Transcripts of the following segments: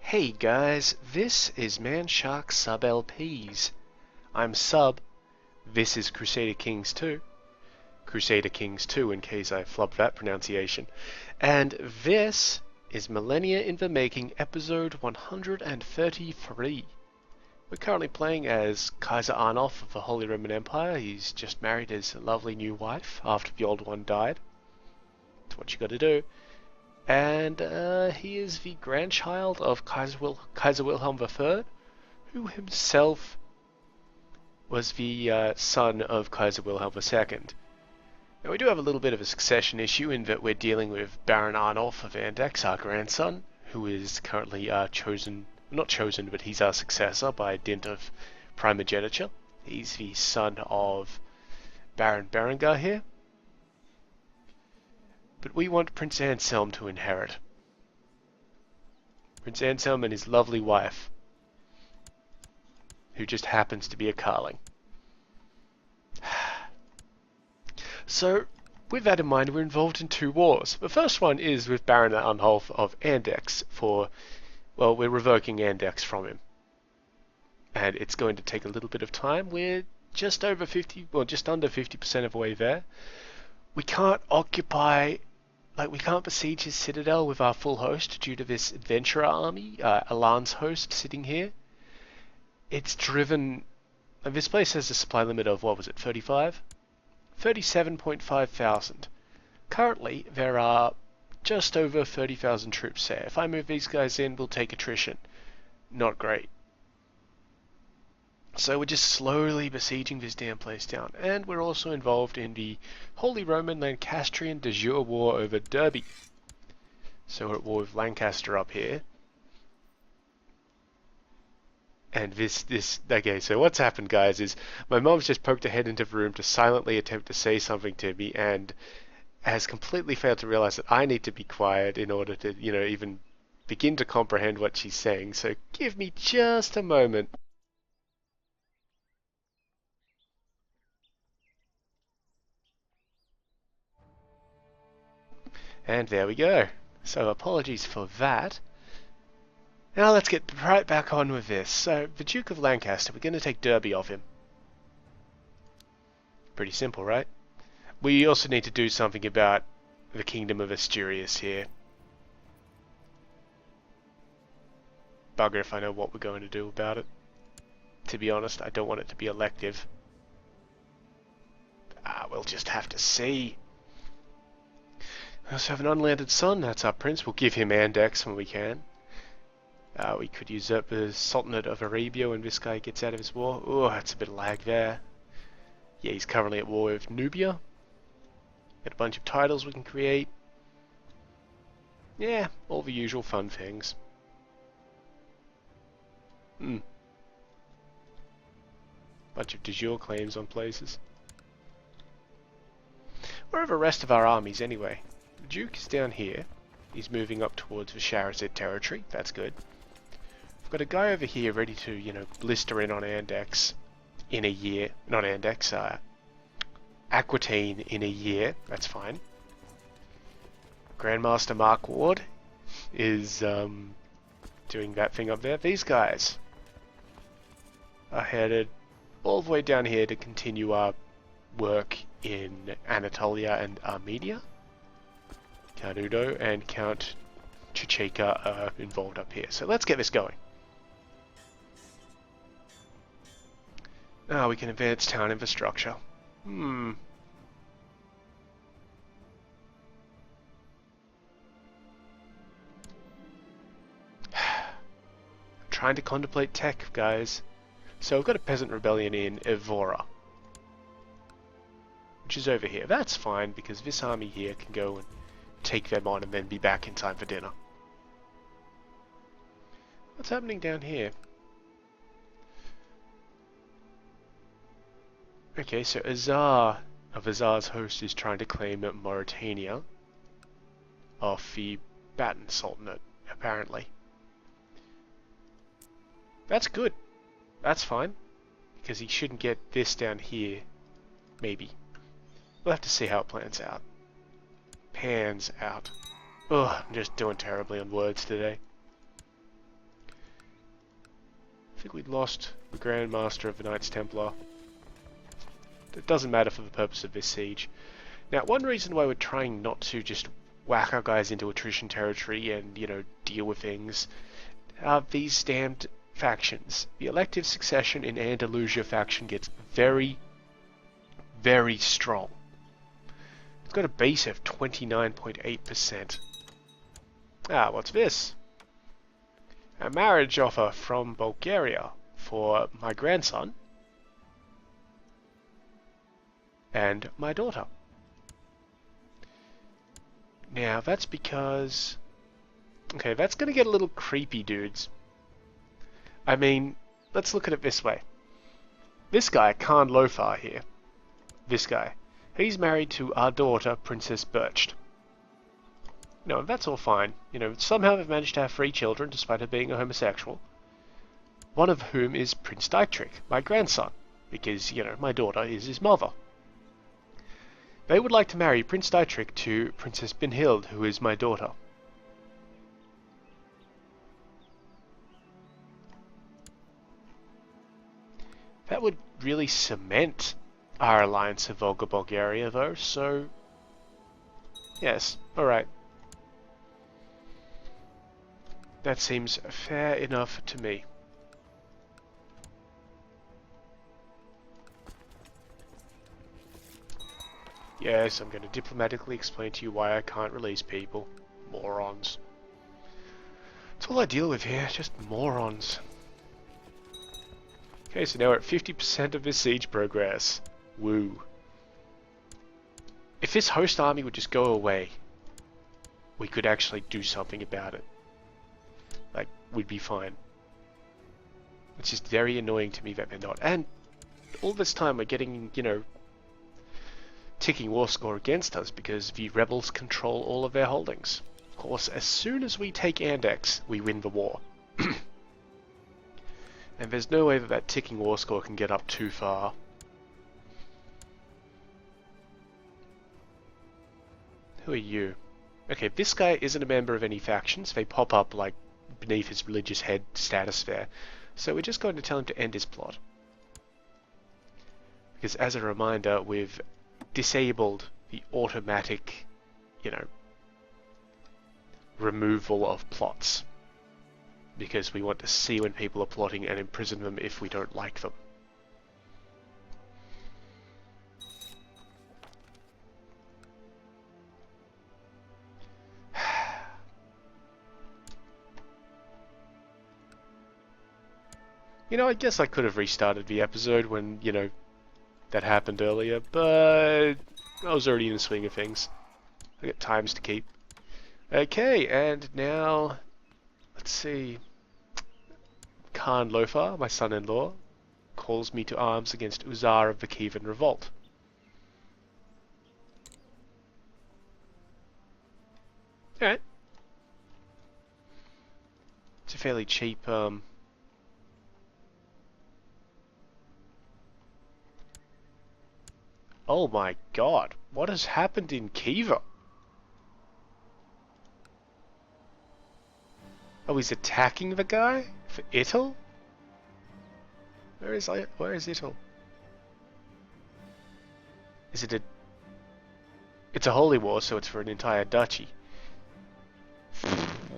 Hey guys, this is Manshark Sub LPs. I'm Sub, this is Crusader Kings II. Crusader Kings II in case I flubbed that pronunciation. And this is Millennia in the Making episode 133. We're currently playing as Kaiser Arnulf of the Holy Roman Empire. He's just married his lovely new wife after the old one died. That's what you gotta do. And he is the grandchild of Kaiser Wilhelm III, who himself was the son of Kaiser Wilhelm II. Now we do have a little bit of a succession issue in that we're dealing with Baron Arnulf of Andex, our grandson, who is currently not chosen, but he's our successor by dint of primogeniture. He's the son of Baron Berengar here. But we want Prince Anselm to inherit. Prince Anselm and his lovely wife, who just happens to be a Carling. So, with that in mind, we're involved in two wars. The first one is with Baron Arnulf of Andex we're revoking Andex from him. And it's going to take a little bit of time. We're just under 50% of the way there. We can't besiege his citadel with our full host due to this adventurer army, Alan's host sitting here. It's driven... This place has a supply limit of, 35? 37.5 thousand. Currently, there are just over 30,000 troops there. If I move these guys in, we'll take attrition. Not great. So we're just slowly besieging this damn place down. And we're also involved in the Holy Roman Lancastrian de jure war over Derby. So we're at war with Lancaster up here. And okay, so what's happened, guys, is my mom's just poked her head into the room to silently attempt to say something to me and has completely failed to realize that I need to be quiet in order to, even begin to comprehend what she's saying. So give me just a moment. And there we go. So apologies for that. Now let's get right back on with this. So the Duke of Lancaster, we're going to take Derby off him. Pretty simple, right? We also need to do something about the Kingdom of Asturias here. Bugger if I know what we're going to do about it. To be honest, I don't want it to be elective. We'll just have to see. We also have an unlanded son, that's our prince. We'll give him Andex when we can. We could usurp the Sultanate of Arabia when this guy gets out of his war. Oh, that's a bit of lag there. Yeah, he's currently at war with Nubia. Got a bunch of titles we can create. Yeah, all the usual fun things. Bunch of de jure claims on places. Where are the rest of our armies anyway? The Duke is down here. He's moving up towards the Sharazid territory. That's good. We've got a guy over here ready to, blister in on Andex in a year. Not Andex, Aquitaine in a year. That's fine. Grandmaster Mark Ward is doing that thing up there. These guys are headed all the way down here to continue our work in Anatolia and Armenia. Count Udo and Count Chucheka are involved up here. So let's get this going. Now we can advance town infrastructure. I'm trying to contemplate tech, guys. So we've got a peasant rebellion in Evora, which is over here. That's fine because this army here can go and take them on and then be back in time for dinner. What's happening down here? Okay, so Azar of Azar's host is trying to claim Mauritania off the Baton Sultanate, apparently. That's good. That's fine. Because he shouldn't get this down here. Maybe. We'll have to see how it plans out. Pans out. Ugh, I'm just doing terribly on words today. I think we lost the Grand Master of the Knights Templar. It doesn't matter for the purpose of this siege. Now, one reason why we're trying not to just whack our guys into attrition territory and, deal with things are these damned factions. The elective succession in Andalusia faction gets very, very strong. It's got a base of 29.8%. Ah, what's this? A marriage offer from Bulgaria for my grandson and my daughter. Now, that's because... Okay, that's going to get a little creepy, dudes. I mean, let's look at it this way. This guy, Khan Lofar here, this guy, he's married to our daughter, Princess Birched. No, that's all fine. Somehow they've managed to have 3 children, despite her being a homosexual. One of whom is Prince Dietrich, my grandson, because, my daughter is his mother. They would like to marry Prince Dietrich to Princess Brynhild, who is my daughter. That would really cement our alliance with Volga Bulgaria, though, so... Yes, alright. That seems fair enough to me. Yes, I'm going to diplomatically explain to you why I can't release people. Morons. That's all I deal with here, just morons. Okay, so now we're at 50% of this siege progress. Woo. If this host army would just go away, we could actually do something about it. Like, we'd be fine. It's just very annoying to me that they're not. And all this time we're getting, ticking war score against us because the rebels control all of their holdings. Of course, as soon as we take Andex, we win the war. And there's no way that that ticking war score can get up too far. Who are you? Okay, this guy isn't a member of any factions. They pop up like beneath his religious head status there. So we're just going to tell him to end his plot. Because as a reminder, we've disabled the automatic, removal of plots. Because we want to see when people are plotting and imprison them if we don't like them. I guess I could have restarted the episode when, that happened earlier, but I was already in the swing of things. I got times to keep. Okay, and now, let's see. Khan Lofar, my son-in-law, calls me to arms against Uzar of the Kievan Revolt. Alright. It's a fairly cheap, Oh my god, what has happened in Kiva? Oh, he's attacking the guy? For Ital? Where is Ital? Is it a... It's a holy war, so it's for an entire duchy.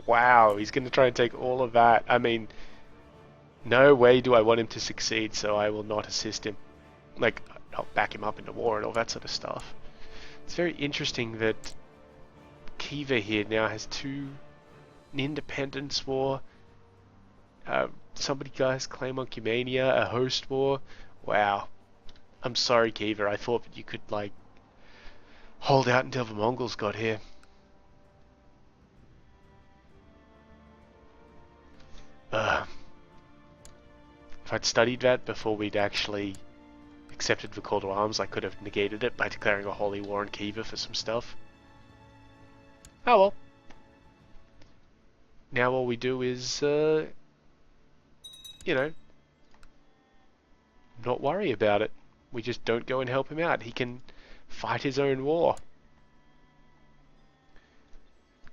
Wow, he's gonna try and take all of that. I mean, no way do I want him to succeed, so I will not assist him. Like, I'll back him up in the war and all that sort of stuff. It's very interesting that Kiva here now has an independence war. Somebody guys claim on Cumania, a host war. Wow. I'm sorry, Kiva. I thought that you could, like, hold out until the Mongols got here. If I'd studied that before we'd actually accepted the call to arms, I could have negated it by declaring a holy war on Kiva for some stuff. Oh well. Now all we do is, not worry about it. We just don't go and help him out. He can fight his own war.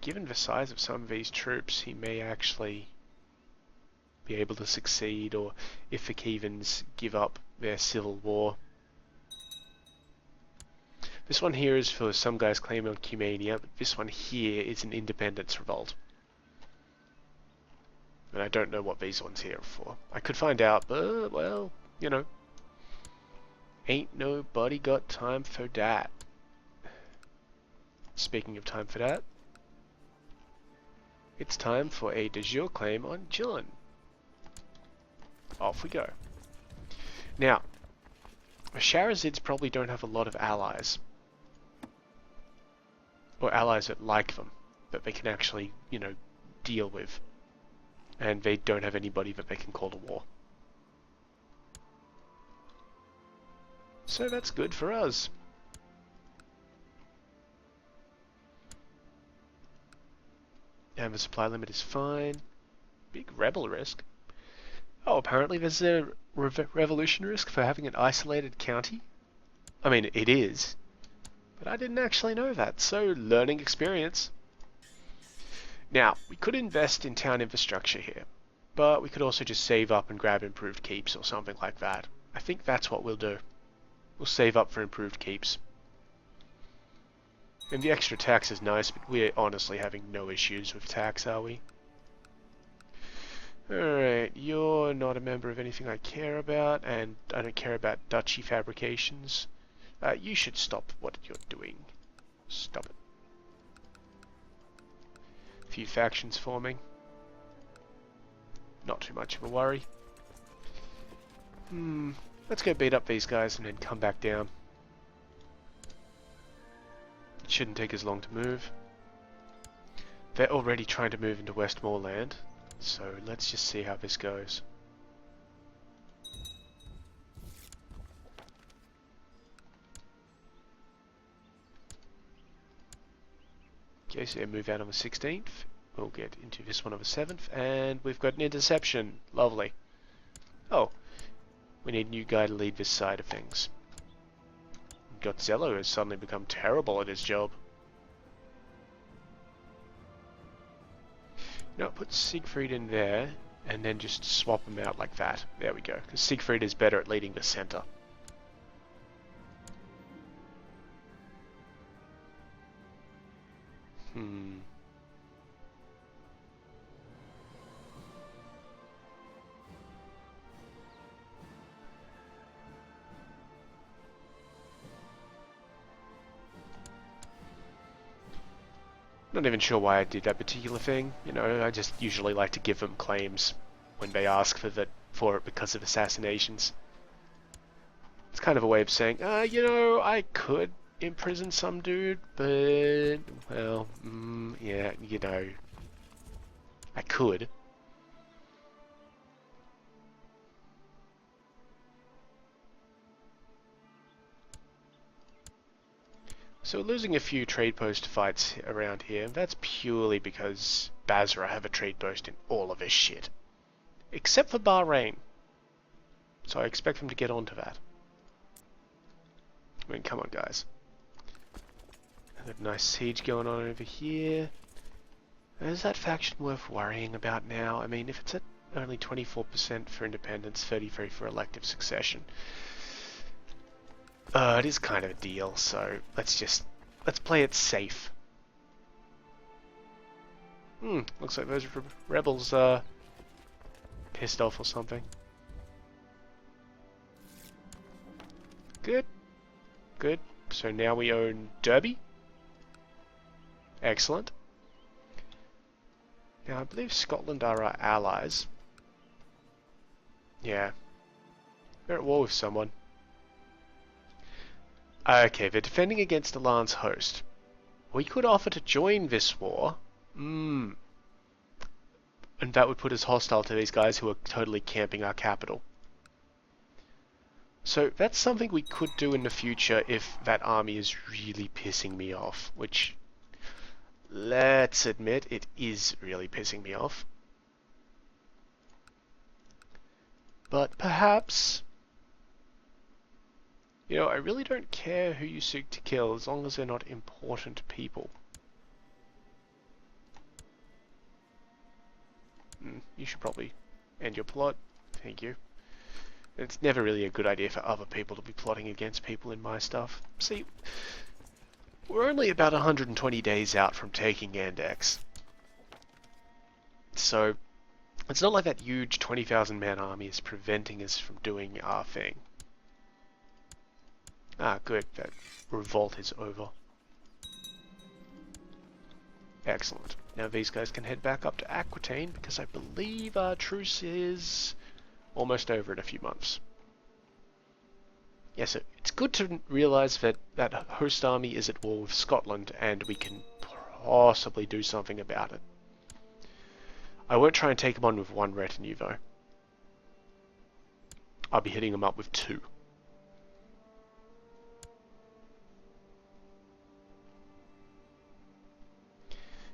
Given the size of some of these troops, he may actually be able to succeed, or if the Kevans give up their civil war. This one here is for some guy's claim on Cumania, but this one here is an independence revolt. And I don't know what these ones here are for. I could find out, but, well, you know. Ain't nobody got time for that. Speaking of time for that, it's time for a de jure claim on Gillen. Off we go. Now, the Shahrazids probably don't have a lot of allies. Or allies that like them, that they can actually, you know, deal with. And they don't have anybody that they can call to war. So that's good for us. And the supply limit is fine. Big rebel risk. Oh, apparently there's a revolution risk for having an isolated county? I mean, it is. But I didn't actually know that, so learning experience. Now, we could invest in town infrastructure here, but we could also just save up and grab improved keeps or something like that. I think that's what we'll do. We'll save up for improved keeps. And the extra tax is nice, but we're honestly having no issues with tax, are we? Alright, you're not a member of anything I care about, and I don't care about duchy fabrications. You should stop what you're doing. Stop it. A few factions forming. Not too much of a worry. Let's go beat up these guys and then come back down. It shouldn't take as long to move. They're already trying to move into Westmoreland, so let's just see how this goes. Okay, so they move out on the 16th. We'll get into this one on the 7th, and we've got an interception. Lovely. Oh, we need a new guy to lead this side of things. Gotzello has suddenly become terrible at his job. No, put Siegfried in there, and then just swap him out like that. There we go, because Siegfried is better at leading the center. Not even sure why I did that particular thing. You know, I just usually like to give them claims when they ask for it because of assassinations. It's kind of a way of saying, you know, I could imprison some dude, but, well, yeah, you know, I could. So we're losing a few trade post fights around here. That's purely because Basra have a trade post in all of this shit. Except for Bahrain. So I expect them to get onto that. I mean, come on, guys. A nice siege going on over here. Is that faction worth worrying about now? I mean, if it's at only 24% for independence, 33% for elective succession. It is kind of a deal, so let's play it safe. Looks like those rebels are pissed off or something. Good. Good. So now we own Derby. Excellent. Now I believe Scotland are our allies. Yeah. They're at war with someone. Okay, they're defending against a Lance host. We could offer to join this war. And that would put us hostile to these guys who are totally camping our capital. So that's something we could do in the future if that army is really pissing me off. Which, let's admit, it is really pissing me off. But perhaps... You know, I really don't care who you seek to kill as long as they're not important people. You should probably And your plot. Thank you. It's never really a good idea for other people to be plotting against people in my stuff. See, we're only about 120 days out from taking Yandex. So, it's not like that huge 20,000 man army is preventing us from doing our thing. Ah, good. That revolt is over. Excellent. Now these guys can head back up to Aquitaine because I believe our truce is almost over in a few months. Yes, it's good to realise that that host army is at war with Scotland and we can possibly do something about it. I won't try and take them on with one retinue though. I'll be hitting them up with 2.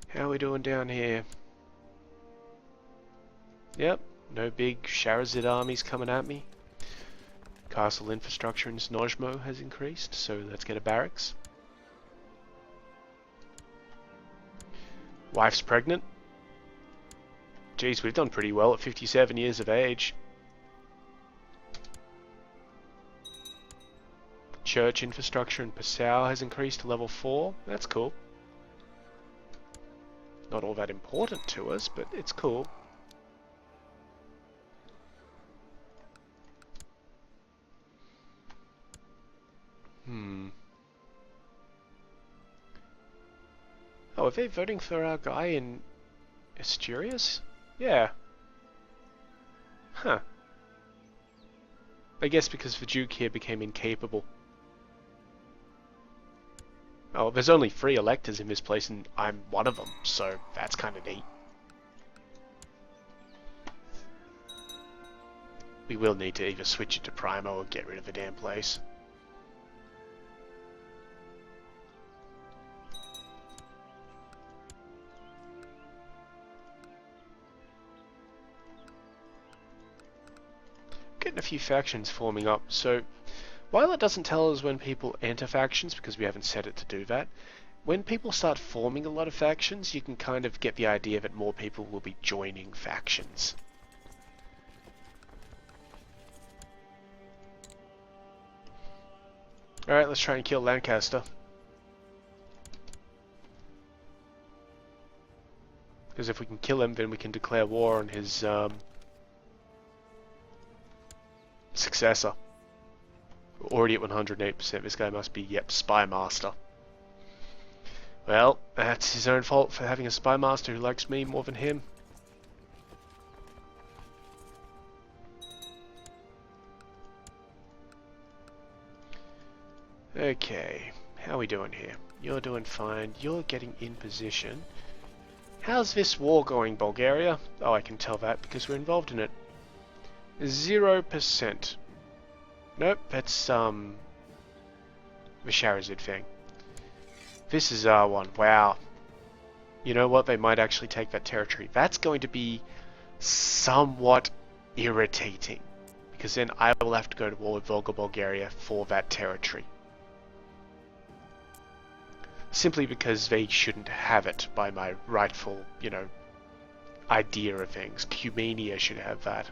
How are we doing down here? Yep, no big Charazid armies coming at me. Castle infrastructure in Snojmo has increased, so let's get a barracks. Wife's pregnant. Geez, we've done pretty well at 57 years of age. Church infrastructure in Passau has increased to level 4. That's cool. Not all that important to us, but it's cool. Oh, are they voting for our guy in Asturias? Yeah. Huh. I guess because the Duke here became incapable. Oh, there's only 3 electors in this place and I'm one of them, so that's kind of neat. We will need to either switch it to Primo or get rid of the damn place. Getting a few factions forming up, so while it doesn't tell us when people enter factions, because we haven't set it to do that, when people start forming a lot of factions, you can kind of get the idea that more people will be joining factions. Alright, let's try and kill Lancaster. Because if we can kill him, then we can declare war on his successor. We're already at 108%. This guy must be, yep, Spy Master. Well, that's his own fault for having a Spy Master who likes me more than him. Okay, how are we doing here? You're doing fine. You're getting in position. How's this war going, Bulgaria? Oh, I can tell that because we're involved in it. 0%. Nope, that's the Charazid thing. This is R1. Wow. You know what? They might actually take that territory. That's going to be somewhat irritating. Because then I will have to go to war with Volga Bulgaria for that territory. Simply because they shouldn't have it by my rightful, you know, idea of things. Cumania should have that.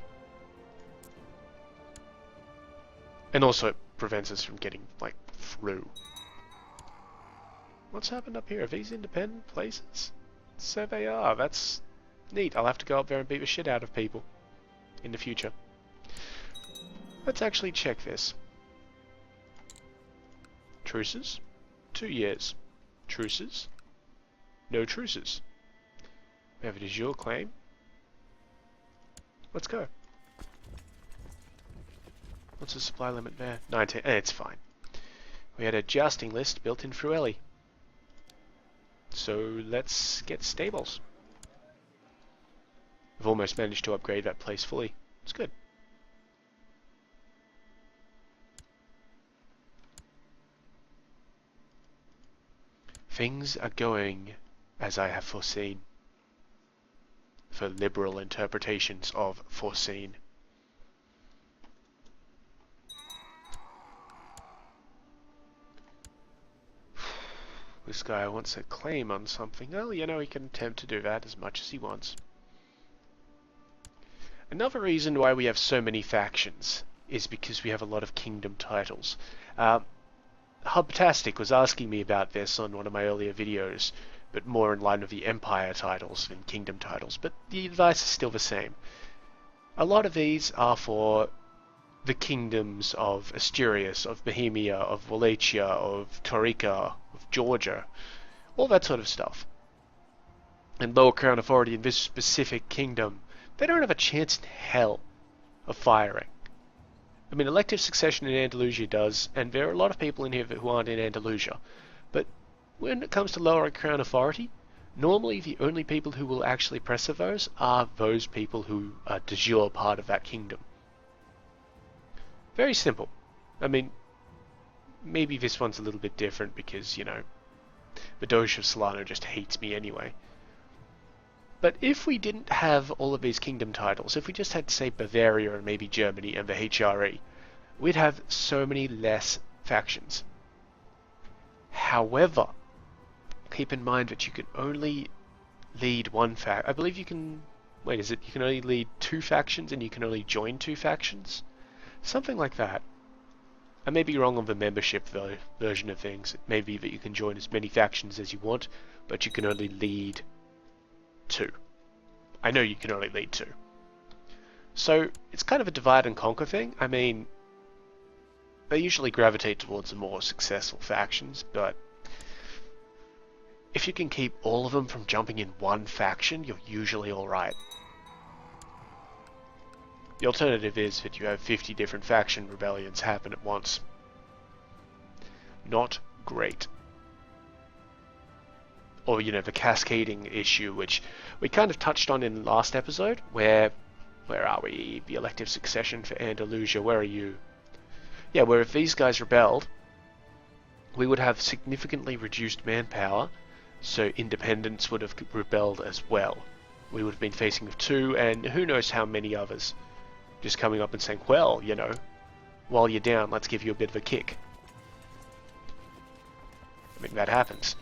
And also it prevents us from getting, like, through. What's happened up here? Are these independent places? So they are. That's neat. I'll have to go up there and beat the shit out of people in the future. Let's actually check this. Truces? 2 years. Truces? No truces. We have a de jure claim. Let's go. What's the supply limit there? 19. It's fine. We had a jousting list built in Frueli. So let's get stables. We've almost managed to upgrade that place fully. It's good. Things are going as I have foreseen. For liberal interpretations of foreseen. This guy wants a claim on something. Well, you know, he can attempt to do that as much as he wants. Another reason why we have so many factions is because we have a lot of kingdom titles. Hubtastic was asking me about this on one of my earlier videos, but more in line with the empire titles than kingdom titles, but the advice is still the same. A lot of these are for the kingdoms of Asturias, of Bohemia, of Wallachia, of Taurica, of Georgia, all that sort of stuff. And lower crown authority in this specific kingdom, they don't have a chance in hell of firing. I mean, elective succession in Andalusia does, and there are a lot of people in here who aren't in Andalusia. But when it comes to lower crown authority, normally the only people who will actually press of those are those people who are de jure part of that kingdom. Very simple. I mean, maybe this one's a little bit different because, you know, the Doge of Solano just hates me anyway. But if we didn't have all of these kingdom titles, if we just had, say, Bavaria and maybe Germany and the HRE, we'd have so many less factions. However, keep in mind that you can only lead one faction. I believe you can... Wait, is it you can only lead 2 factions and you can only join 2 factions? Something like that. I may be wrong on the membership version of things. It may be that you can join as many factions as you want, but you can only lead 2. I know you can only lead 2. So it's kind of a divide and conquer thing. I mean, they usually gravitate towards the more successful factions, but if you can keep all of them from jumping in one faction, you're usually alright. The alternative is that you have 50 different faction rebellions happen at once. Not great. Or, you know, the cascading issue, which we kind of touched on in the last episode, where are we? The elective succession for Andalusia, where are you? Yeah, where if these guys rebelled, we would have significantly reduced manpower, so independents would have rebelled as well. We would have been facing with 2, and who knows how many others, just coming up and saying, well, you know, while you're down, let's give you a bit of a kick. I mean, that happens.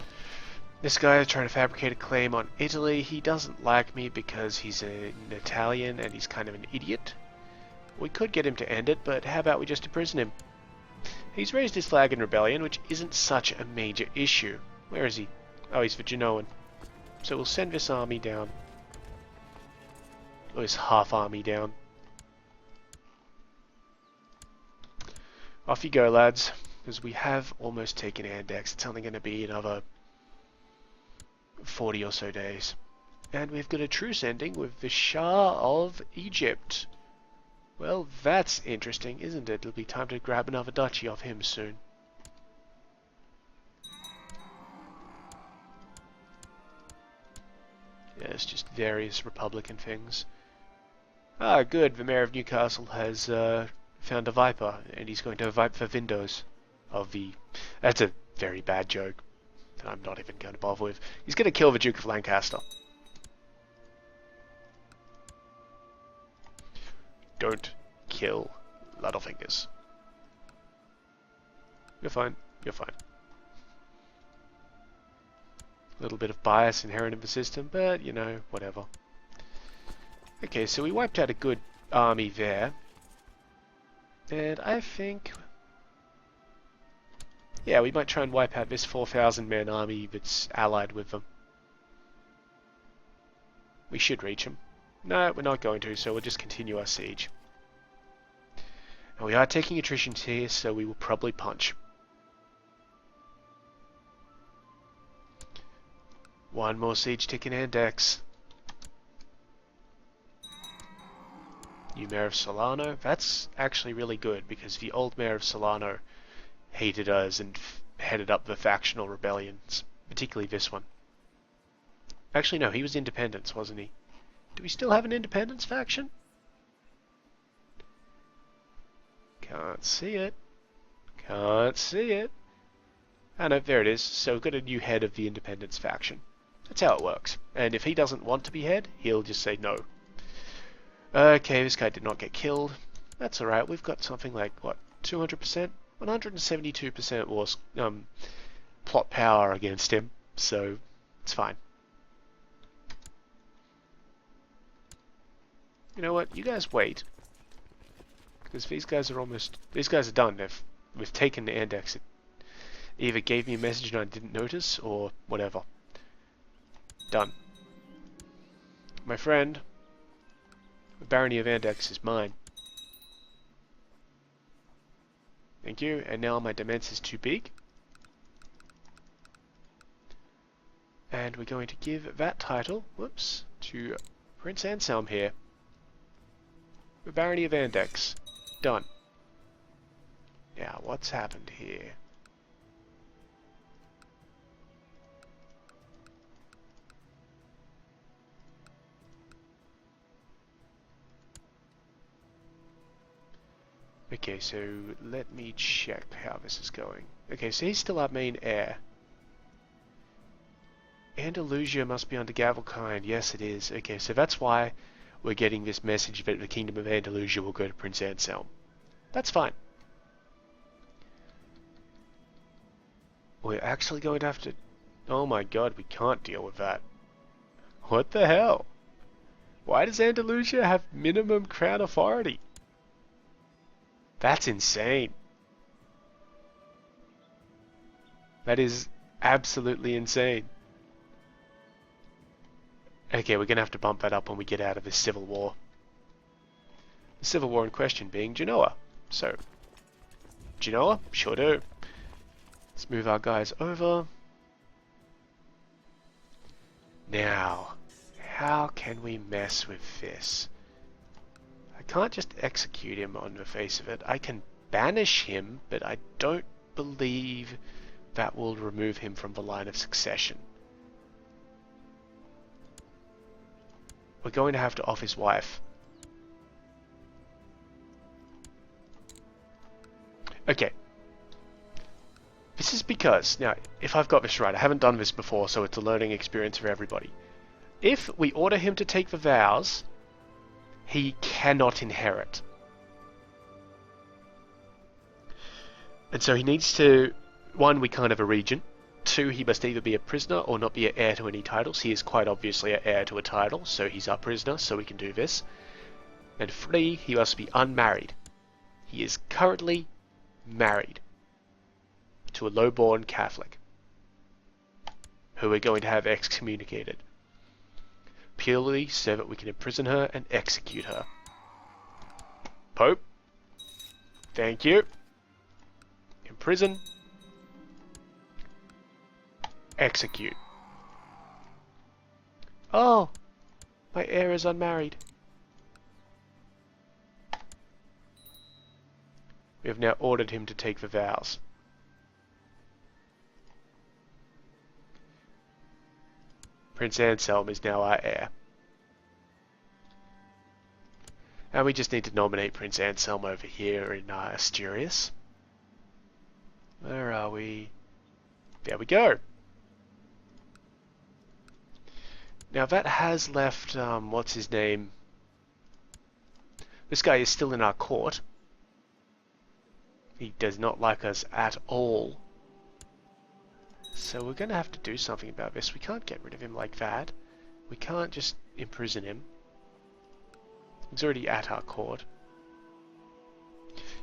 This guy is trying to fabricate a claim on Italy. He doesn't like me because he's an Italian and he's kind of an idiot. We could get him to end it, but how about we just imprison him? He's raised his flag in rebellion, which isn't such a major issue. Where is he? Oh, he's the Genoan. So we'll send this army down. Or this half army down. Off you go, lads, because we have almost taken Andex. It's only going to be another 40 or so days. And we've got a truce ending with the Shah of Egypt. Well, that's interesting, isn't it? It'll be time to grab another duchy off him soon. Yeah, it's just various Republican things. Ah, good. The Mayor of Newcastle has found a Viper, and he's going to vipe for Windows. That's a very bad joke that I'm not even going to bother with. He's going to kill the Duke of Lancaster. Don't kill Littlefinger's. You're fine. You're fine. A little bit of bias inherent in the system, but, you know, whatever. Okay, so we wiped out a good army there. And I think... yeah, we might try and wipe out this 4,000-man army that's allied with them. We should reach them. No, we're not going to, so we'll just continue our siege. And we are taking attrition here, so we will probably punch. One more siege tick in Andex. New Mayor of Solano. That's actually really good, because the old Mayor of Solano hated us and headed up the factional rebellions, particularly this one. Actually, no, he was Independence, wasn't he? Do we still have an Independence faction? Can't see it. Can't see it. Oh no, there it is. So we've got a new head of the Independence faction. That's how it works. And if he doesn't want to be head, he'll just say no. Okay, this guy did not get killed. That's alright, we've got something like, what, 200%? 172% was plot power against him, so it's fine. You know what? You guys wait. Because these guys are done. We've taken the index. It either gave me a message and I didn't notice, or whatever. Done. My friend, the barony of Andex is mine. Thank you, and now my demesne is too big. And we're going to give that title, whoops, to Prince Anselm here. The barony of Andex. Done. Now, what's happened here? Okay, so let me check how this is going. Okay, so he's still our main heir. Andalusia must be under Gavelkind. Yes, it is. Okay, so that's why we're getting this message that the Kingdom of Andalusia will go to Prince Anselm. That's fine. We're actually going to have to... Oh my god, we can't deal with that. What the hell? Why does Andalusia have minimum crown authority? That's insane. That is absolutely insane. Okay, we're going to have to bump that up when we get out of this civil war. The civil war in question being Genoa. So, Genoa? Sure do. Let's move our guys over. Now, how can we mess with this? I can't just execute him on the face of it. I can banish him, but I don't believe that will remove him from the line of succession. We're going to have to off his wife. Okay. This is because, now, if I've got this right, I haven't done this before, so it's a learning experience for everybody. If we order him to take the vows, he cannot inherit. And so he needs to, one, we can't have a regent. Two, he must either be a prisoner or not be an heir to any titles. He is quite obviously an heir to a title, so he's our prisoner, so we can do this. And three, he must be unmarried. He is currently married to a low-born Catholic, who we're going to have excommunicated, purely so that we can imprison her and execute her. Pope, thank you. Imprison. Execute. Oh, my heir is unmarried. We have now ordered him to take the vows. Prince Anselm is now our heir. And we just need to nominate Prince Anselm over here in Asturias. Where are we? There we go. Now that has left, what's his name? This guy is still in our court. He does not like us at all. So we're going to have to do something about this. We can't get rid of him like that. We can't just imprison him. He's already at our court.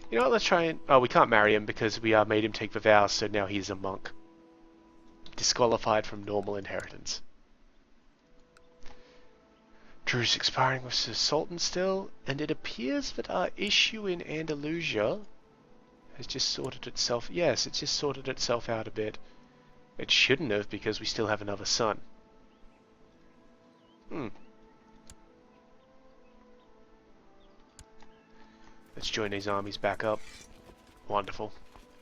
You know what, let's try and... Oh, we can't marry him because we made him take the vows, so now he's a monk. Disqualified from normal inheritance. Truce expiring with the Sultan still, and it appears that our issue in Andalusia has just sorted itself... Yes, it's just sorted itself out a bit. It shouldn't have, because we still have another son. Let's join these armies back up. Wonderful.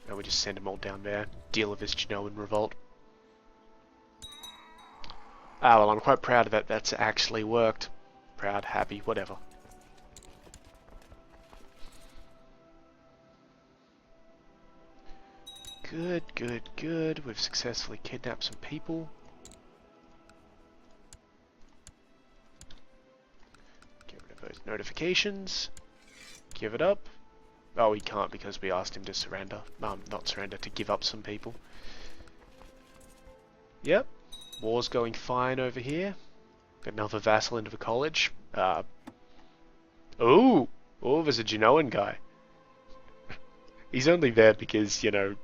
And we just send them all down there. Deal with this Genoan revolt. Ah, well, I'm quite proud of that. That's actually worked. Proud, happy, whatever. Good, good, good. We've successfully kidnapped some people. Get rid of those notifications. Give it up. Oh, we can't because we asked him to surrender. Not surrender, to give up some people. Yep. War's going fine over here. Got another vassal into the college. Oh! Oh, there's a Genoan guy. He's only there because, you know,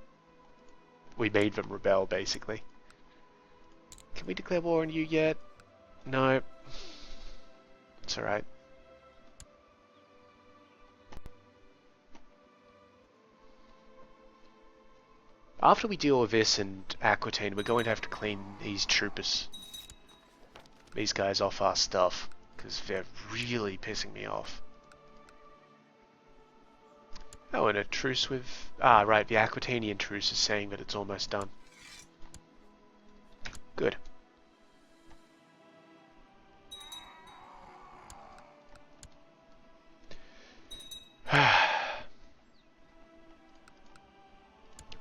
we made them rebel, basically. Can we declare war on you yet? No. It's alright. After we deal with this and Aquitaine, we're going to have to clean these troopers. These guys off our stuff, because they're really pissing me off. Oh, and a truce with... Ah, right, the Aquitainian truce is saying that it's almost done. Good.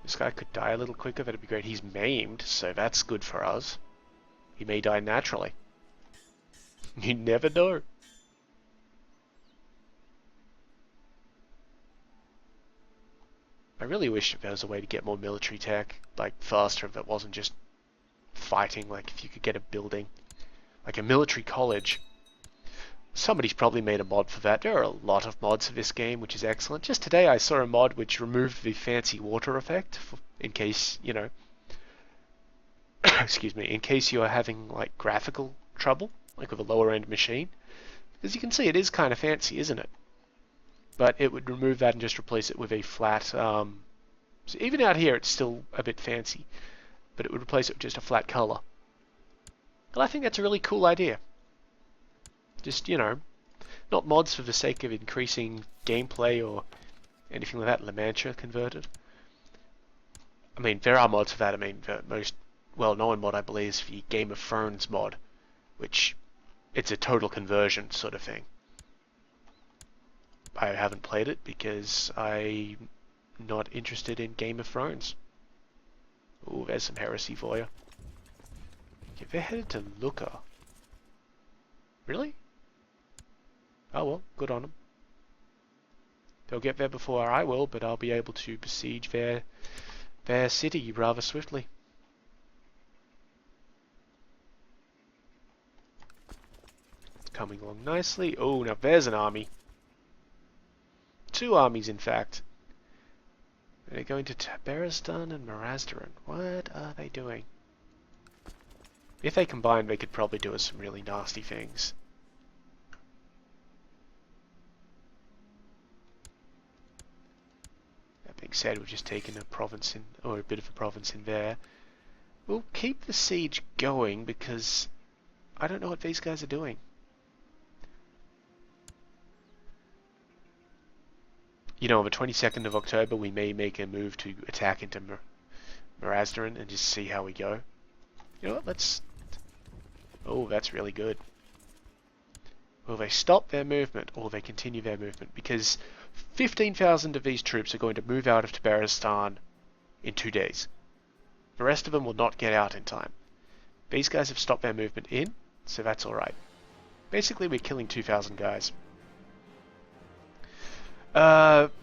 This guy could die a little quicker, that'd be great. He's maimed, so that's good for us. He may die naturally. You never know. I really wish there was a way to get more military tech, like faster, if it wasn't just fighting. Like if you could get a building, like a military college. Somebody's probably made a mod for that. There are a lot of mods for this game, which is excellent. Just today I saw a mod which removed the fancy water effect, in case, you know, excuse me, in case you're having like graphical trouble, like with a lower end machine. As you can see, it is kind of fancy, isn't it? But it would remove that and just replace it with a flat, so even out here it's still a bit fancy, but it would replace it with just a flat color. And I think that's a really cool idea. Just, you know, not mods for the sake of increasing gameplay or anything like that. Laments converted. I mean, there are mods for that. I mean, the most well-known mod, I believe, is the Game of Thrones mod, which it's a total conversion sort of thing. I haven't played it because I'm not interested in Game of Thrones. Ooh, there's some heresy for you. Okay, they're headed to Lucca. Really? Oh well, good on them. They'll get there before I will, but I'll be able to besiege their city rather swiftly. It's coming along nicely. Oh, now there's an army. Two armies, in fact. They're going to Tabaristan and Marazdaran. What are they doing? If they combine, they could probably do us some really nasty things. That being said, we've just taken a province in, or a bit of a province in there. We'll keep the siege going because I don't know what these guys are doing. You know, on the 22nd of October, we may make a move to attack into Marazdaran and just see how we go. You know what, let's... Oh, that's really good. Will they stop their movement or will they continue their movement? Because 15,000 of these troops are going to move out of Tabaristan in 2 days. The rest of them will not get out in time. These guys have stopped their movement in, so that's alright. Basically, we're killing 2,000 guys.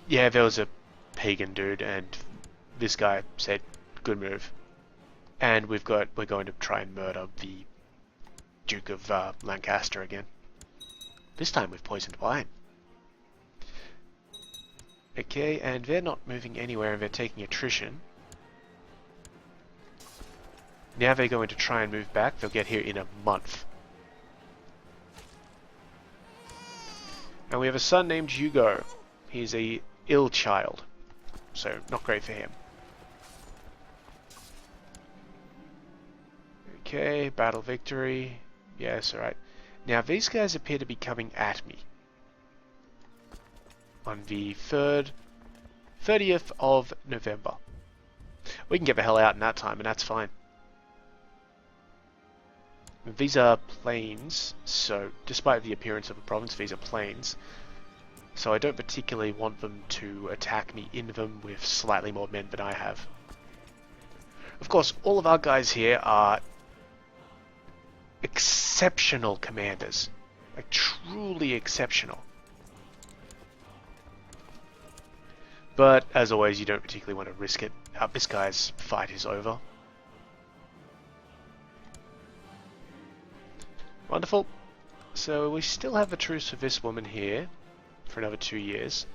Yeah, there was a pagan dude, and this guy said, good move. And we're going to try and murder the Duke of Lancaster again. This time with poisoned wine. Okay, and they're not moving anywhere, and they're taking attrition. Now they're going to try and move back. They'll get here in a month. And we have a son named Hugo. He's a ill child, so not great for him. Okay, battle victory. Yes, alright. Now these guys appear to be coming at me. On the 30th of November. We can get the hell out in that time, and that's fine. These are plains, so despite the appearance of a province, these are plains. So I don't particularly want them to attack me in them with slightly more men than I have. Of course, all of our guys here are exceptional commanders. Like, truly exceptional. But, as always, you don't particularly want to risk it. This guy's fight is over. Wonderful. So we still have a truce with this woman here. for another 2 years.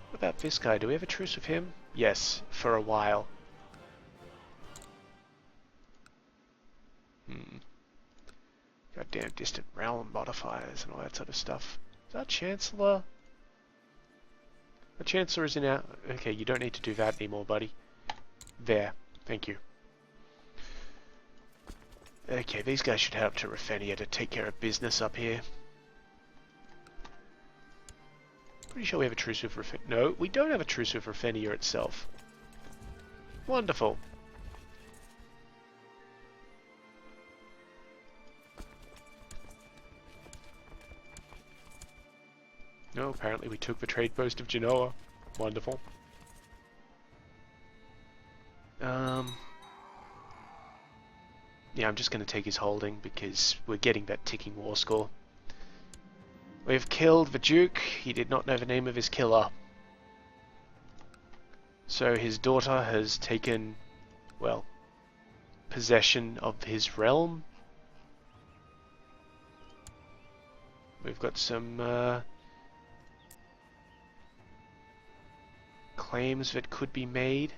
What about this guy? Do we have a truce with him? Yes, for a while. Goddamn distant realm modifiers and all that sort of stuff. Is that Chancellor? The Chancellor is in our... Okay, you don't need to do that anymore, buddy. There. Thank you. Okay, these guys should head up to Ruthenia to take care of business up here. Pretty sure we have a truce with Ruthenia. No, we don't have a truce with Ruthenia itself. Wonderful. No, apparently we took the trade post of Genoa. Wonderful. Yeah, I'm just going to take his holding because we're getting that ticking war score. We've killed the Duke. He did not know the name of his killer. So his daughter has taken, well, possession of his realm. We've got some claims that could be made.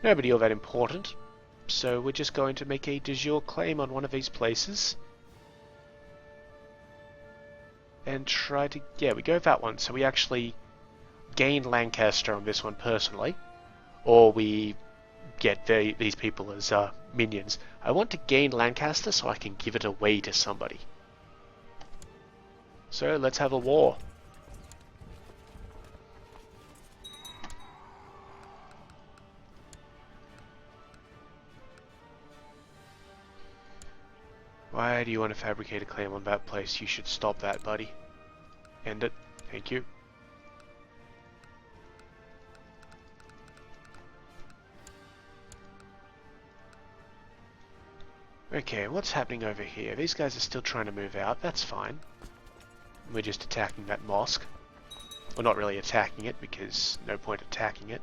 Nobody all that important, so we're just going to make a de jure claim on one of these places. And try to... yeah, we go with that one, so we actually gain Lancaster on this one personally. Or we get these people as minions. I want to gain Lancaster so I can give it away to somebody. So let's have a war. Why do you want to fabricate a claim on that place? You should stop that, buddy. End it. Thank you. Okay, what's happening over here? These guys are still trying to move out. That's fine. We're just attacking that mosque. Well, not really attacking it, because no point attacking it.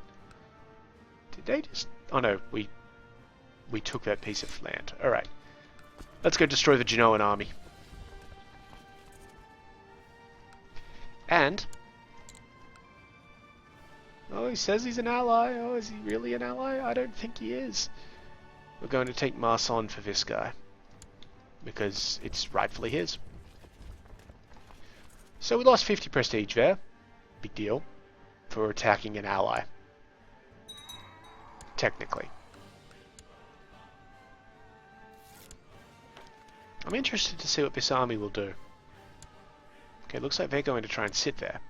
Did they just... oh no, we took that piece of land. Alright. Let's go destroy the Genoan army. And... oh, he says he's an ally. Oh, is he really an ally? I don't think he is. We're going to take Marsan for this guy. Because it's rightfully his. So we lost 50 prestige there. Big deal. For attacking an ally. Technically. I'm interested to see what this army will do. Okay, looks like they're going to try and sit there.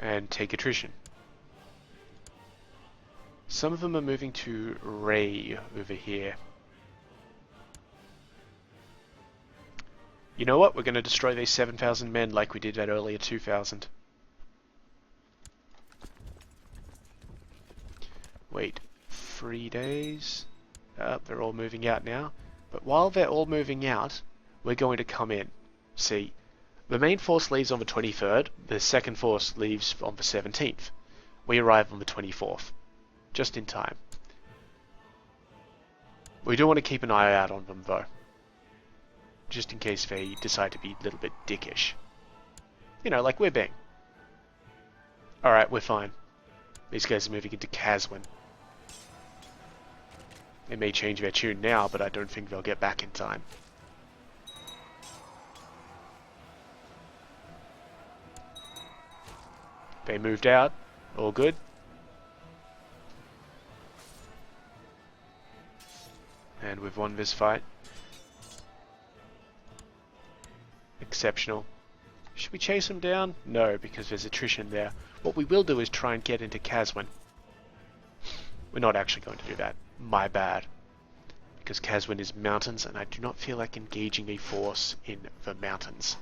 And take attrition. Some of them are moving to Ray over here. You know what? We're going to destroy these 7,000 men like we did that earlier 2,000. Wait. 3 days. They're all moving out now. But while they're all moving out, we're going to come in. See, the main force leaves on the 23rd. The second force leaves on the 17th. We arrive on the 24th. Just in time. We do want to keep an eye out on them, though. Just in case they decide to be a little bit dickish. You know, like we're being. Alright, we're fine. These guys are moving into Caswin. They may change their tune now, but I don't think they'll get back in time. They moved out. All good. And we've won this fight. Exceptional. Should we chase them down? No, because there's attrition there. What we will do is try and get into Caswin. We're not actually going to do that. My bad. Because Caswin is mountains, and I do not feel like engaging a force in the mountains.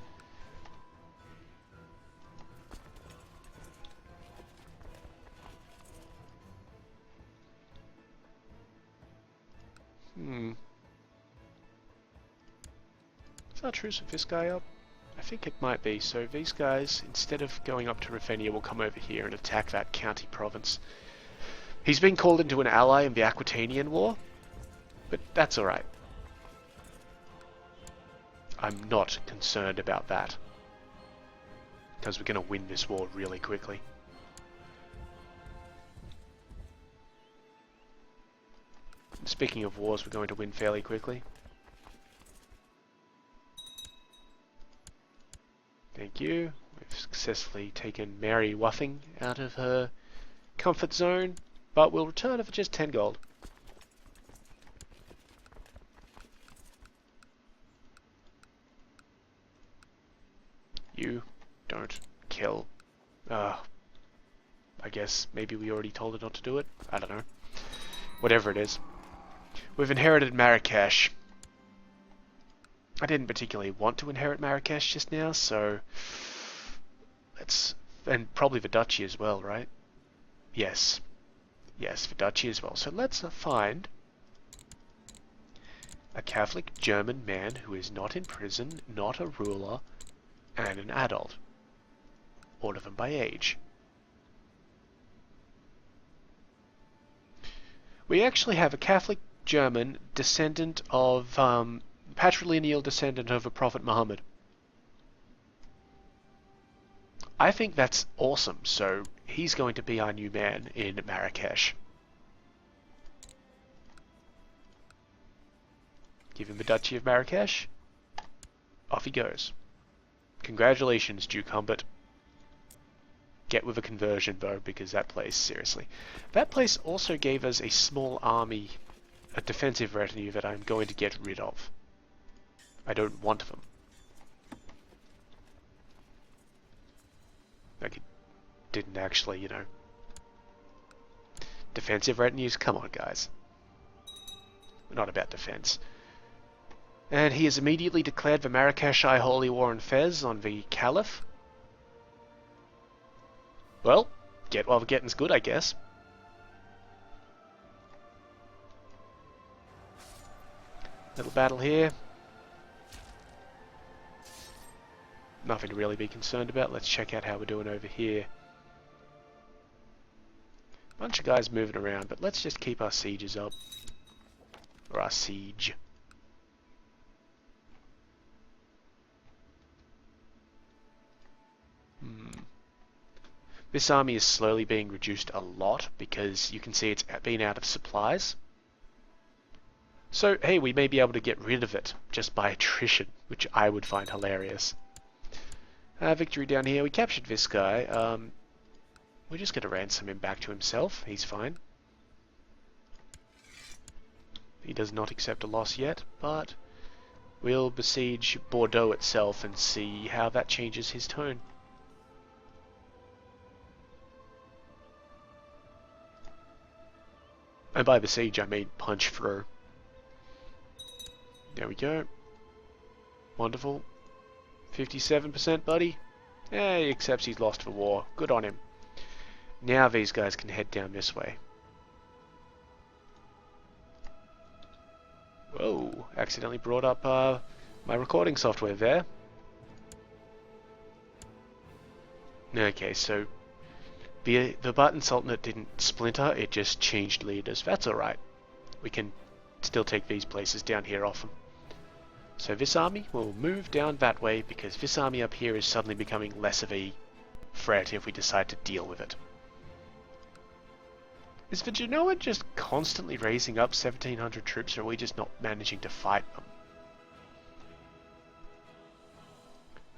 Is our truce with this guy up? I think it might be. So these guys, instead of going up to Ruthenia, will come over here and attack that county province. He's been called into an ally in the Aquitanian War. But that's alright. I'm not concerned about that. Because we're going to win this war really quickly. Speaking of wars, we're going to win fairly quickly. Thank you. We've successfully taken Mary Wuffing out of her comfort zone, but we'll return her for just 10 gold. You don't kill. I guess maybe we already told her not to do it. I don't know. Whatever it is. We've inherited Marrakesh. I didn't particularly want to inherit Marrakesh just now, so let's... And probably the duchy as well, right? Yes. Yes, the duchy as well. So let's find a Catholic German man who is not in prison, not a ruler, and an adult. Order them by age. We actually have a Catholic German descendant of, patrilineal descendant of a Prophet Muhammad. I think that's awesome, so he's going to be our new man in Marrakesh. Give him the Duchy of Marrakesh. Off he goes. Congratulations, Duke Humbert. Get with a conversion, though, because that place, seriously. That place also gave us a small army, a defensive retinue that I'm going to get rid of. I don't want them. Like, it didn't actually, you know. Defensive retinues? Come on, guys. We're not about defense. And he has immediately declared the Marrakesh-I Holy War in Fez on the Caliph. Well, get while the getting's good, I guess. Little battle here. Nothing to really be concerned about. Let's check out how we're doing over here. Bunch of guys moving around, but let's just keep our sieges up. Or our siege. This army is slowly being reduced a lot because you can see it's been out of supplies. So, hey, we may be able to get rid of it just by attrition, which I would find hilarious. Victory down here. We captured this guy. We're just going to ransom him back to himself. He's fine. He does not accept a loss yet, but we'll besiege Bordeaux itself and see how that changes his tone. And by besiege, I mean punch through. There we go. Wonderful. 57%, buddy. Yeah, he accepts he's lost the war. Good on him. Now these guys can head down this way. Whoa, accidentally brought up my recording software there. Okay, so the Button Sultanate didn't splinter, it just changed leaders. That's alright. We can still take these places down here off them. So this army will move down that way because this army up here is suddenly becoming less of a threat if we decide to deal with it. Is the Genoa just constantly raising up 1,700 troops, or are we just not managing to fight them?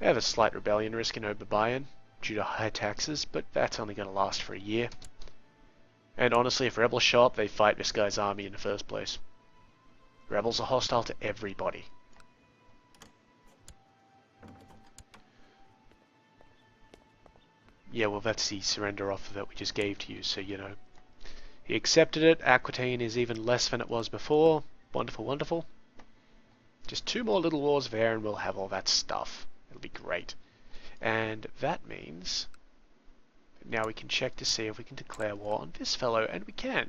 We have a slight rebellion risk in Oberbayern due to high taxes, but that's only going to last for a year. And honestly, if rebels show up, they fight this guy's army in the first place. Rebels are hostile to everybody. Yeah, well, that's the surrender offer that we just gave to you, so you know. He accepted it. Aquitaine is even less than it was before. Wonderful, wonderful. Just 2 more little wars there and we'll have all that stuff. It'll be great. And that means now we can check to see if we can declare war on this fellow, and we can.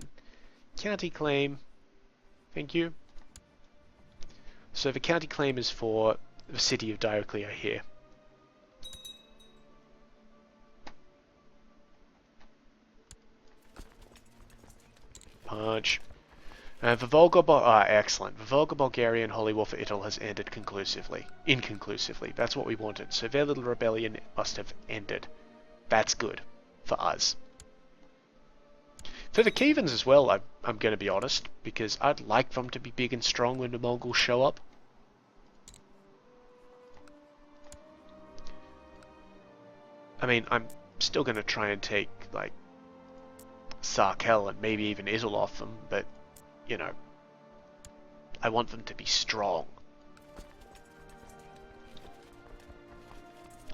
County claim. Thank you. So the county claim is for the city of Dioclea here. Punch. The Volga, excellent. The Volga Bulgarian Holy War for Italy has ended inconclusively. That's what we wanted. So their little rebellion must have ended. That's good for us. For the Kievan as well, I'm going to be honest, because I'd like them to be big and strong when the Mongols show up. I mean, I'm still going to try and take, like, Sarkel and maybe even Izul off them, but, you know, I want them to be strong.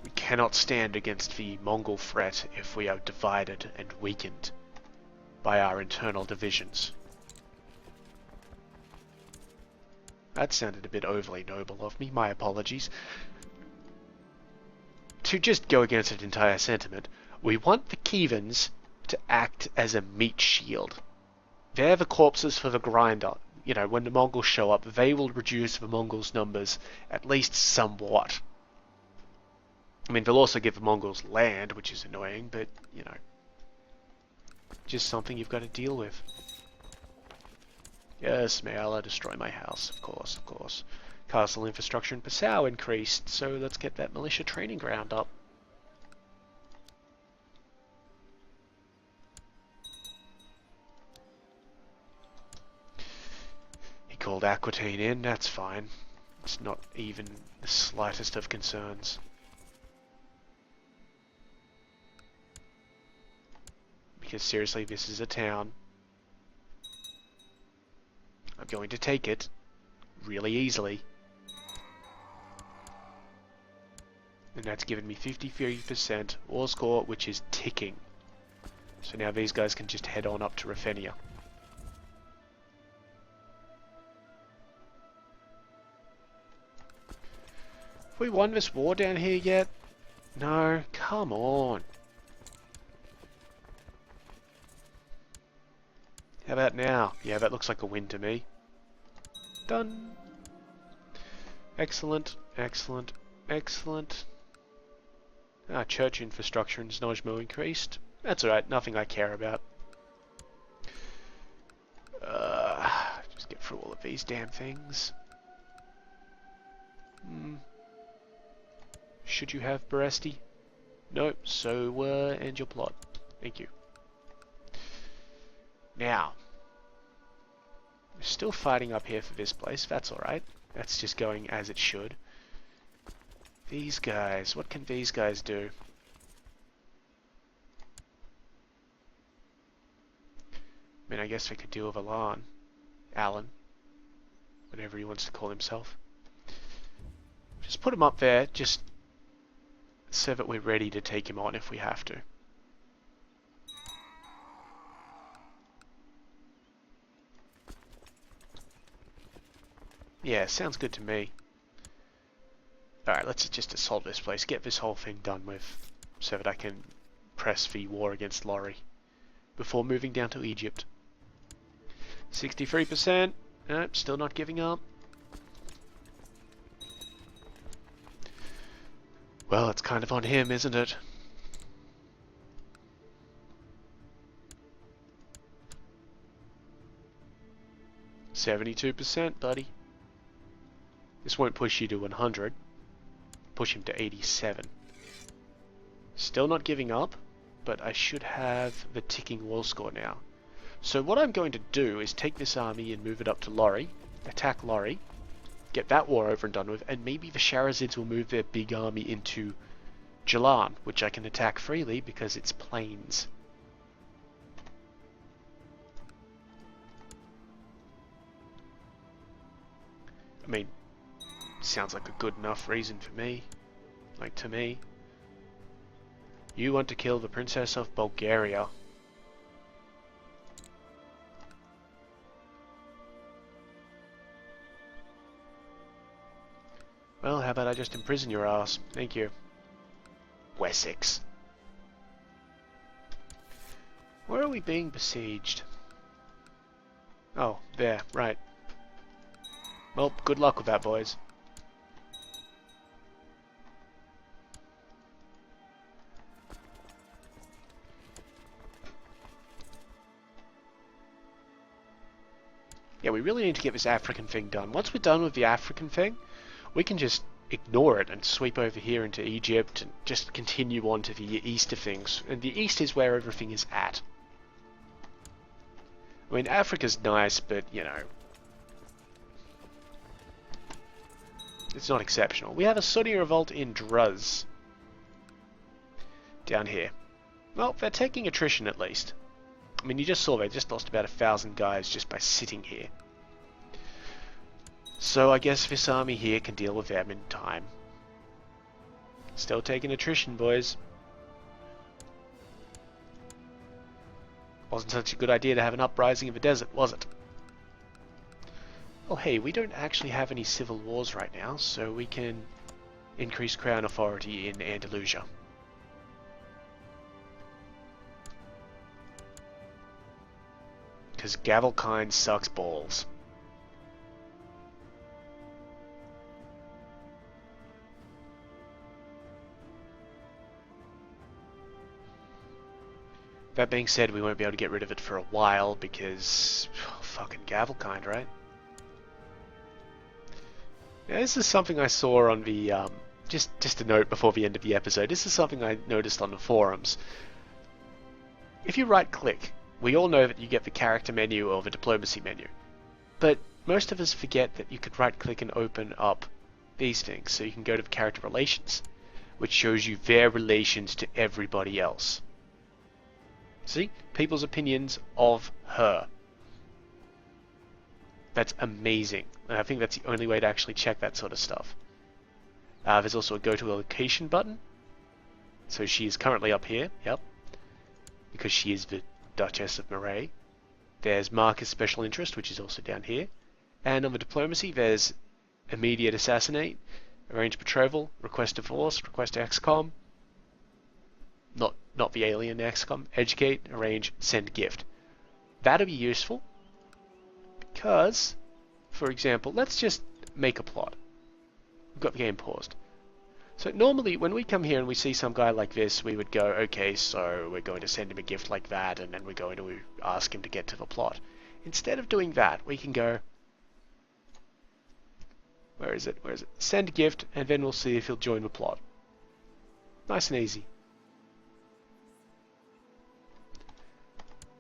We cannot stand against the Mongol threat if we are divided and weakened by our internal divisions. That sounded a bit overly noble of me, my apologies. To just go against an entire sentiment, we want the Kievans to act as a meat shield. They're the corpses for the grinder. You know, when the Mongols show up, they will reduce the Mongols' numbers at least somewhat. I mean, they'll also give the Mongols land, which is annoying, but, you know, just something you've got to deal with. Yes, may Allah destroy my house, of course, of course. Castle infrastructure in Passau increased, so let's get that militia training ground up. He called Aquitaine in, that's fine. It's not even the slightest of concerns. Because seriously, this is a town. I'm going to take it really easily. And that's given me 53% war score, which is ticking. So now these guys can just head on up to Ruthenia. Have we won this war down here yet? No, come on. How about now? Yeah, that looks like a win to me. Done. Excellent, excellent, excellent. Church infrastructure in Znojmo increased. That's alright, nothing I care about. Just get through all of these damn things. Should you have Beresti? Nope, so end your plot. Thank you. Now, we're still fighting up here for this place, that's alright. That's just going as it should. These guys, what can these guys do? I mean, I guess they could deal with Alan, whatever he wants to call himself. Just put him up there, just so that we're ready to take him on if we have to. Yeah, sounds good to me. Alright, let's just assault this place, get this whole thing done with, so that I can press the war against Lorry before moving down to Egypt. 63%. Nope, still not giving up. Well, it's kind of on him, isn't it? %, buddy. This won't push you to 100. Push him to 87. Still not giving up, but I should have the ticking war score now. So what I'm going to do is take this army and move it up to Lorry, attack Lorry, get that war over and done with, and maybe the Sharazids will move their big army into Jalan, which I can attack freely because it's plains. I mean, sounds like a good enough reason for me. Like, to me. You want to kill the Princess of Bulgaria. Well, how about I just imprison your ass? Thank you. Wessex. Where are we being besieged? Oh, there, right. Well, good luck with that, boys. Yeah, we really need to get this African thing done. Once we're done with the African thing, we can just ignore it and sweep over here into Egypt and just continue on to the east of things. And the east is where everything is at. I mean, Africa's nice, but, you know, it's not exceptional. We have a Sunni revolt in Druz. Down here. Well, they're taking attrition at least. I mean, you just saw they just lost about 1,000 guys just by sitting here. So I guess this army here can deal with them in time. Still taking attrition, boys. Wasn't such a good idea to have an uprising in the desert, was it? Oh hey, we don't actually have any civil wars right now, so we can increase crown authority in Andalusia. Because Gavelkind sucks balls. That being said, we won't be able to get rid of it for a while because fucking Gavelkind, right? Now, this is something I saw on the just a note before the end of the episode. This is something I noticed on the forums. If you right-click, we all know that you get the character menu or the diplomacy menu, but most of us forget that you could right-click and open up these things, so you can go to the character relations, which shows you their relations to everybody else. See? People's opinions of her. That's amazing. And I think that's the only way to actually check that sort of stuff. There's also a go to a location button. So she is currently up here, yep. Because she is the Duchess of Moray. There's mark as special interest, which is also down here. And on the diplomacy, there's immediate assassinate, arrange betrothal, request divorce, request XCOM. Not the alien XCOM. Educate, arrange, send gift. That'll be useful. Because, for example, let's just make a plot. We've got the game paused. So normally when we come here and we see some guy like this, we would go, okay, so we're going to send him a gift like that, and then we're going to ask him to get to the plot. Instead of doing that, we can go, where is it? Send gift, and then we'll see if he'll join the plot. Nice and easy.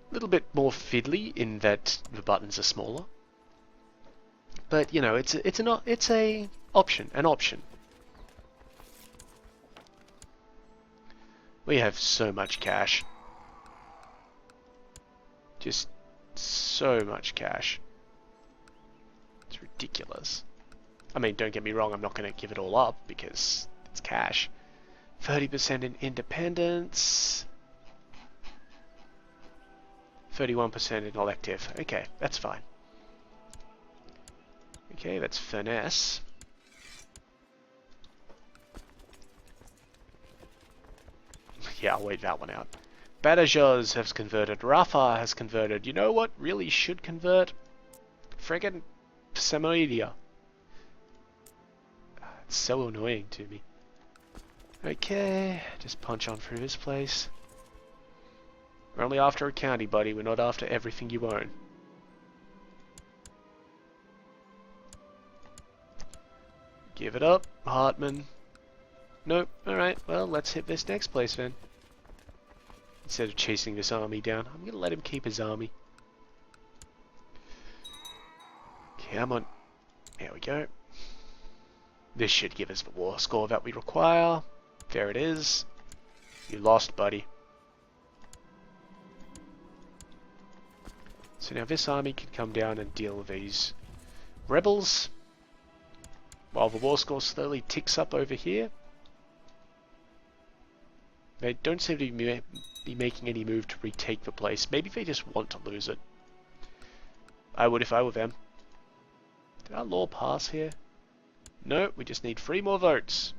A little bit more fiddly in that the buttons are smaller. But, you know, it's a option. We have so much cash. Just so much cash. It's ridiculous. I mean, don't get me wrong, I'm not going to give it all up because it's cash. 30% in independence. 31% in elective. Okay, that's fine. Okay, that's finesse. Yeah, I'll wait that one out. Badajoz has converted. Rafah has converted. You know what really should convert? Friggin' Samoedia. It's so annoying to me. Okay, just punch on through this place. We're only after a county, buddy. We're not after everything you own. Give it up, Hartman. Nope. Alright, well, let's hit this next place then. Instead of chasing this army down, I'm going to let him keep his army. Come on. There we go. This should give us the war score that we require. There it is. You lost, buddy. So now this army can come down and deal with these rebels. While the war score slowly ticks up over here. They don't seem to be making any move to retake the place. Maybe they just want to lose it. I would if I were them. Did our law pass here? No, we just need 3 more votes.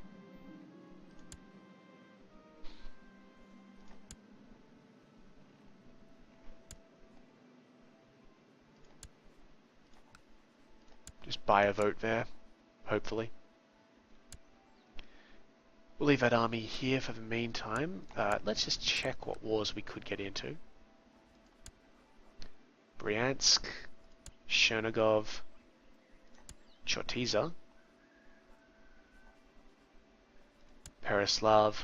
Just buy a vote there, hopefully. We'll leave that army here for the meantime. Let's just check what wars we could get into. Bryansk, Chernigov, Chotiza, Pereslav.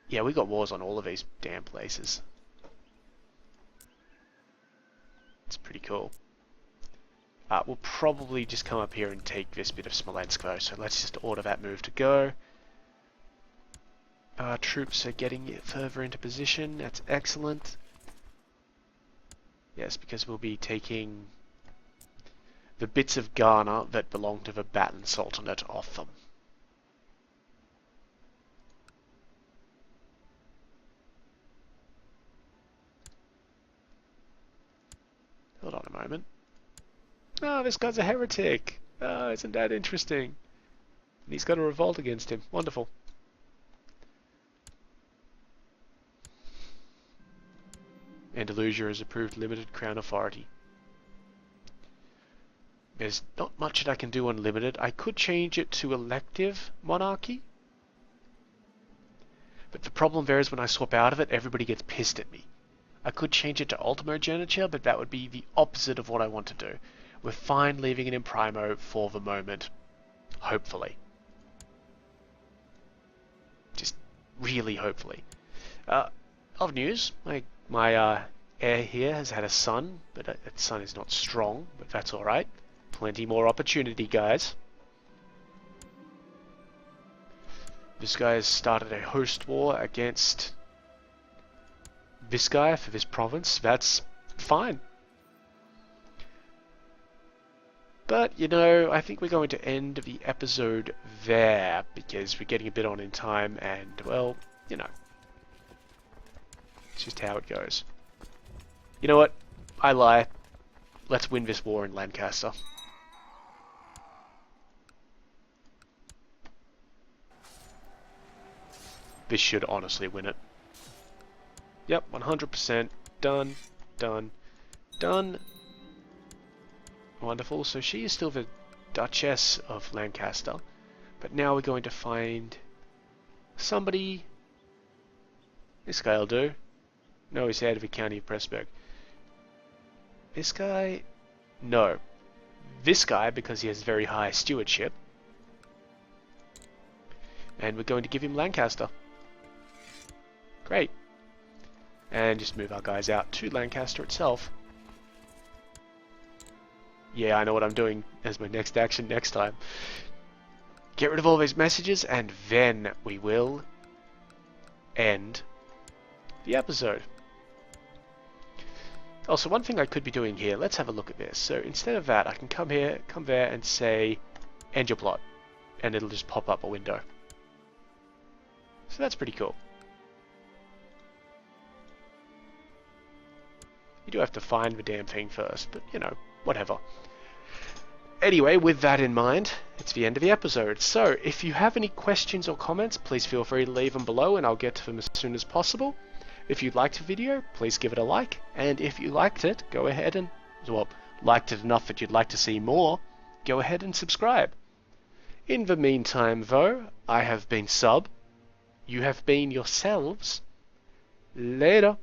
Yeah, we got wars on all of these damn places. It's pretty cool. We'll probably just come up here and take this bit of Smolensk though, so let's just order that move to go. Our troops are getting further into position, that's excellent. Yes, because we'll be taking the bits of Ghana that belong to the Baton Sultanate off them. Hold on a moment. Oh, this guy's a heretic. Oh, isn't that interesting? And he's got a revolt against him. Wonderful. Andalusia has approved limited crown authority. There's not much that I can do on limited. I could change it to elective monarchy. But the problem there is when I swap out of it, everybody gets pissed at me. I could change it to ultimogeniture, but that would be the opposite of what I want to do. We're fine leaving it in primo for the moment. Hopefully. Just really hopefully. Of news, my heir here has had a son, but that son is not strong, but that's alright. Plenty more opportunity, guys. This guy has started a host war against this guy for this province. That's fine. But, you know, I think we're going to end the episode there because we're getting a bit on in time and, well, you know, it's just how it goes. You know what? I lie. Let's win this war in Lancaster. This should honestly win it. Yep, 100%. Done. Done. Done. Wonderful. So she is still the Duchess of Lancaster. But now we're going to find somebody. This guy will do. No, he's out of the county of Pressburg. This guy? No. This guy, because he has very high stewardship. And we're going to give him Lancaster. Great. And just move our guys out to Lancaster itself. Yeah, I know what I'm doing as my next action next time. Get rid of all these messages and then we will end the episode. Also, one thing I could be doing here, let's have a look at this. So instead of that, I can come here, come there and say end your plot. And it'll just pop up a window. So that's pretty cool. You do have to find the damn thing first, but you know, whatever. Anyway, with that in mind, it's the end of the episode. So, if you have any questions or comments, please feel free to leave them below and I'll get to them as soon as possible. If you liked the video, please give it a like. And if you liked it, go ahead and, well, liked it enough that you'd like to see more, go ahead and subscribe. In the meantime, though, I have been Sub. You have been yourselves. Later.